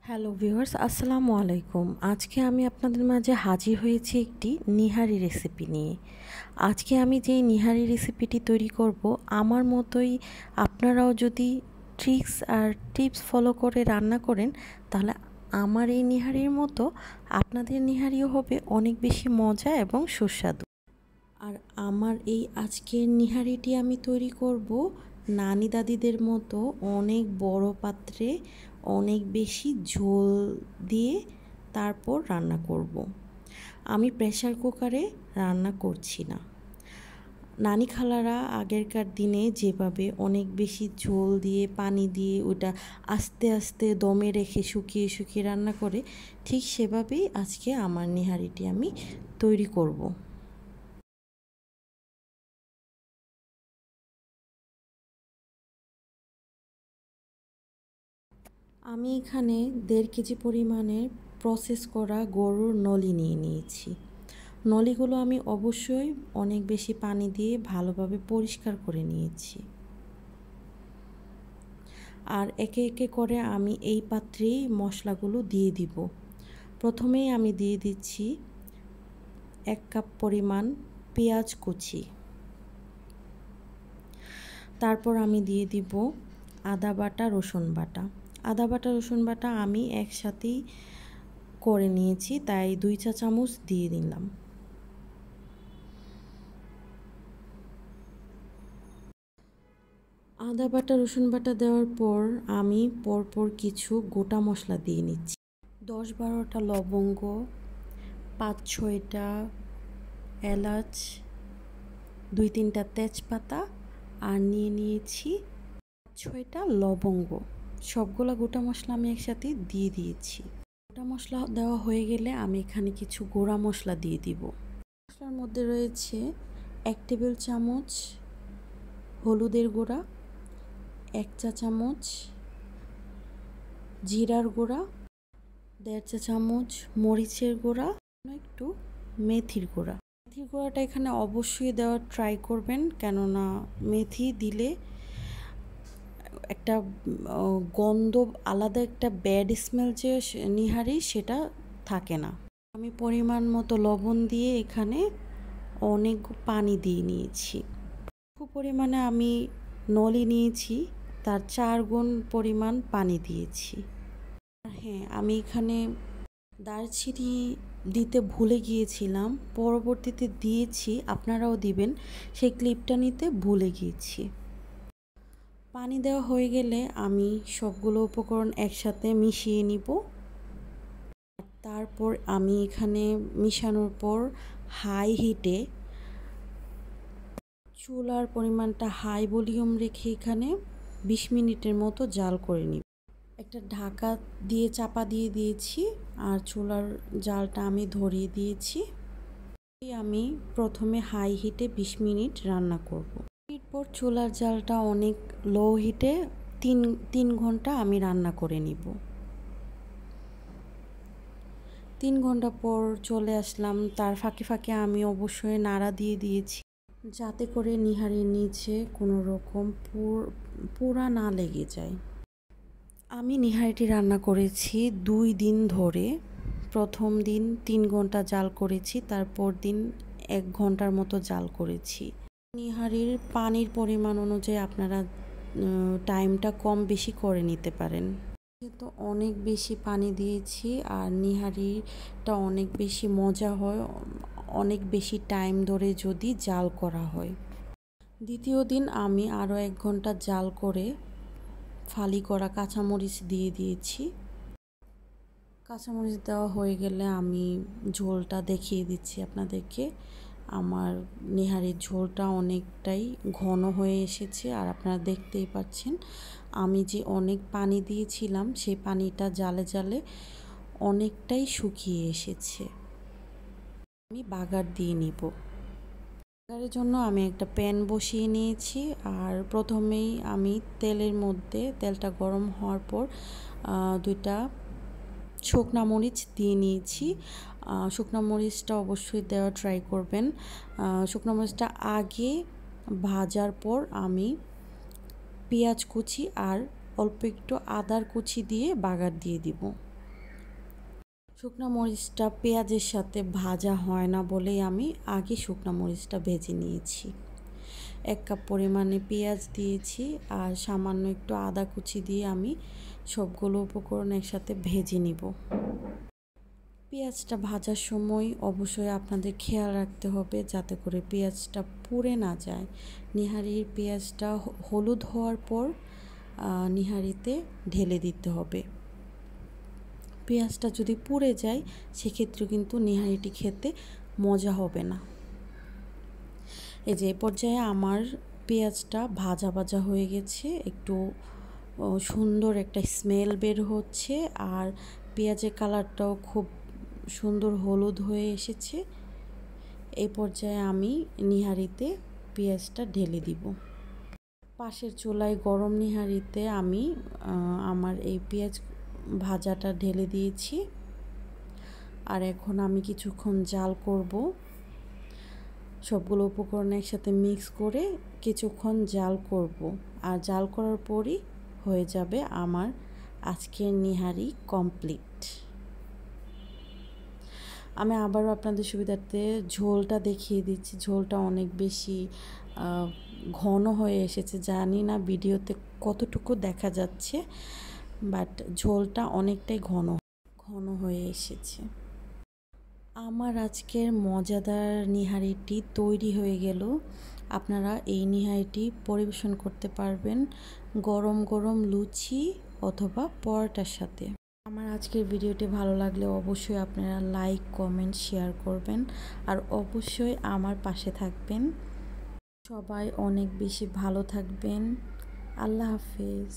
Hello viewers, আসসালামু আলাইকুম। আজকে আমি আপনাদের মাঝে হাজির হয়েছি একটি নিহারি রেসিপি নিয়ে। আজকে আমি যেই নিহারি রেসিপিটি তৈরি করব, আমার মতোই আপনারাও যদি ট্রিক্স আর টিপস ফলো করে রান্না করেন, তাহলে আমার এই নিহারির মতো আপনাদের নিহারিও হবে অনেক বেশি মজা এবং সুস্বাদু। আর আমার এই আজকের নিহারিটি আমি তৈরি করব নানি দাদিদের মতো অনেক বড় পাত্রে অনেক বেশি ঝোল দিয়ে তারপর রান্না করব। আমি প্রেসার কুকারে রান্না করছি না। নানি খালারা আগেরকার দিনে যেভাবে অনেক বেশি ঝোল দিয়ে পানি দিয়ে ওটা আস্তে আস্তে দমে রেখে শুকিয়ে শুকিয়ে রান্না করে, ঠিক সেভাবেই আজকে আমার নিহারিটি আমি তৈরি করব। আমি এখানে 1.5 কেজি পরিমাণের প্রসেস করা গরুর নলি নিয়ে নিয়েছি। নলিগুলো আমি অবশ্যই অনেক বেশি পানি দিয়ে ভালোভাবে পরিষ্কার করে নিয়েছি। আর একে একে করে আমি এই পাত্রেই মশলাগুলো দিয়ে দিব। প্রথমেই আমি দিয়ে দিচ্ছি 1 কাপ পরিমাণ পেঁয়াজ কুচি। তারপর আমি দিয়ে দিব আদা বাটা, রসুন বাটা। আদা বাটা, রসুন বাটা আমি একসাথেই করে নিয়েছি, তাই 2 চা চামচ দিয়ে দিলাম। আদা বাটা, রসুন বাটা দেওয়ার পর আমি পরপর কিছু গোটা মশলা দিয়ে নিচ্ছি। 10-12টা লবঙ্গ, 5-6টা এলাচ, 2-3টা তেজপাতা আর নিয়ে নিয়েছি 6টা লবঙ্গ। সবগুলা গোটা মশলা আমি একসাথে দিয়ে দিয়েছি। গোটা মশলা দেওয়া হয়ে গেলে আমি এখানে কিছু গুঁড়া মশলা দিয়ে দিব। মশলার মধ্যে রয়েছে 1 টেবিল চামচ হলুদের গুঁড়া, 1 চা চামচ জিরার গুঁড়া, 1.5 চা চামচ মরিচের গুঁড়া, একটু মেথির গুঁড়া। মেথির গুঁড়াটা এখানে অবশ্যই দেওয়ার ট্রাই করবেন, কেননা মেথি দিলে একটা গন্ধ, আলাদা একটা ব্যাড স্মেল যে নিহারি সেটা থাকে না। আমি পরিমাণ মতো লবণ দিয়ে এখানে অনেক পানি দিয়ে নিয়েছি। খুব পরিমাণে আমি নলি নিয়েছি, তার 4 গুণ পরিমাণ পানি দিয়েছি। হ্যাঁ, আমি এখানে দারচিনি দিতে ভুলে গিয়েছিলাম, পরবর্তীতে দিয়েছি, আপনারাও দিবেন, সেই ক্লিপটা নিতে ভুলে গিয়েছি। পানি দেওয়া হয়ে গেলে আমি সবগুলো উপকরণ একসাথে মিশিয়ে নিব। তারপর আমি এখানে মিশানোর পর হাই হিটে, চুলার পরিমাণটা হাই ভলিউম রেখে এখানে 20 মিনিটের মতো জাল করে নিব। একটা ঢাকা দিয়ে চাপা দিয়ে দিয়েছি আর চুলার জালটা আমি ধরিয়ে দিয়েছি। আমি প্রথমে হাই হিটে 20 মিনিট রান্না করব। এরপর চুলার জালটা অনেক লো হিটে 3 ঘন্টা আমি রান্না করে নিব। 3 ঘন্টা পর চলে আসলাম, তার ফাঁকে ফাঁকে আমি অবশ্যই নাড়া দিয়ে দিয়েছি, যাতে করে নিহারির নিচে কোনো রকম পোড়া না লেগে যায়। আমি নিহারিটি রান্না করেছি 2 দিন ধরে। প্রথম দিন 3 ঘন্টা জাল করেছি, তারপর দিন 1 ঘন্টার মতো জাল করেছি। নিহারির পানির পরিমাণ অনুযায়ী আপনারা টাইমটা কম বেশি করে নিতে পারেন। তো অনেক বেশি পানি দিয়েছি আর নিহারিটা অনেক বেশি মজা হয় অনেক বেশি টাইম ধরে যদি জাল করা হয়। দ্বিতীয় দিন আমি আরও 1 ঘন্টা জাল করে ফালি করা কাঁচামরিচ দিয়ে দিয়েছি। কাঁচামরিচ দেওয়া হয়ে গেলে আমি ঝোলটা দেখিয়ে দিচ্ছি আপনাদেরকে। আমার নেহারির ঝোলটা অনেকটাই ঘন হয়ে এসেছে আর আপনারা দেখতেই পাচ্ছেন আমি যে অনেক পানি দিয়েছিলাম সেই পানিটা জালে জালে অনেকটাই শুকিয়ে এসেছে। আমি বাগার দিয়ে নিব। বাগারের জন্য আমি একটা প্যান বসিয়ে নিয়েছি আর প্রথমেই আমি তেলের মধ্যে তেলটা গরম হওয়ার পর 2টা শুকনা মরিচ দিয়ে নিয়েছি। শুকনা মরিচটা অবশ্যই দেওয়া ট্রাই করবেন। শুকনা মরিচটা আগে ভাজার পর আমি পেঁয়াজ কুচি আর অল্প একটু আদার কুচি দিয়ে বাগার দিয়ে দিব। শুকনো মরিচটা পেঁয়াজের সাথে ভাজা হয় না বলেই আমি আগে শুকনো মরিচটা ভেজে নিয়েছি। 1 কাপ পরিমাণে পেঁয়াজ দিয়েছি আর সামান্য একটু আদা কুচি দিয়ে আমি সবগুলো উপকরণ একসাথে ভেজে নিব। পেঁয়াজটা ভাজার সময় অবশ্যই আপনাদের খেয়াল রাখতে হবে যাতে করে পেঁয়াজটা পুড়ে না যায়। নিহারির পেঁয়াজটা হলুদ হওয়ার পর নিহারিতে ঢেলে দিতে হবে। পেঁয়াজটা যদি পুড়ে যায় সেক্ষেত্রে কিন্তু নিহারিটি খেতে মজা হবে না। এই যে পর্যায়ে আমার পেঁয়াজটা ভাজা ভাজা হয়ে গেছে, একটু সুন্দর একটা স্মেল বের হচ্ছে আর পেঁয়াজের কালারটাও খুব সুন্দর হলুদ হয়ে এসেছে। এই পর্যায়ে আমি নিহারিতে পেঁয়াজটা ঢেলে দিব। পাশের চুলায় গরম নিহারিতে আমি আমার এই পেঁয়াজ ভাজাটা ঢেলে দিয়েছি আর এখন আমি কিছুক্ষণ জাল করব। সবগুলো উপকরণ একসাথে মিক্স করে কিছুক্ষণ জাল করব আর জাল করার পরই হয়ে যাবে আমার আজকের নিহারি কমপ্লিট। আমি আবারও আপনাদের সুবিধার্থে ঝোলটা দেখিয়ে দিচ্ছি। ঝোলটা অনেক বেশি ঘন হয়ে এসেছে, জানি না ভিডিওতে কতটুকু দেখা যাচ্ছে, বাট ঝোলটা অনেকটাই ঘন ঘন হয়ে এসেছে। আমার আজকের মজাদার নিহারিটি তৈরি হয়ে গেল। আপনারা এই নিহারিটি পরিবেশন করতে পারবেন গরম গরম লুচি অথবা পরোটার সাথে। আমার আজকের ভিডিওটি ভালো লাগলে অবশ্যই আপনারা লাইক, কমেন্ট, শেয়ার করবেন আর অবশ্যই আমার পাশে থাকবেন। সবাই অনেক বেশি ভালো থাকবেন। আল্লাহ হাফেজ।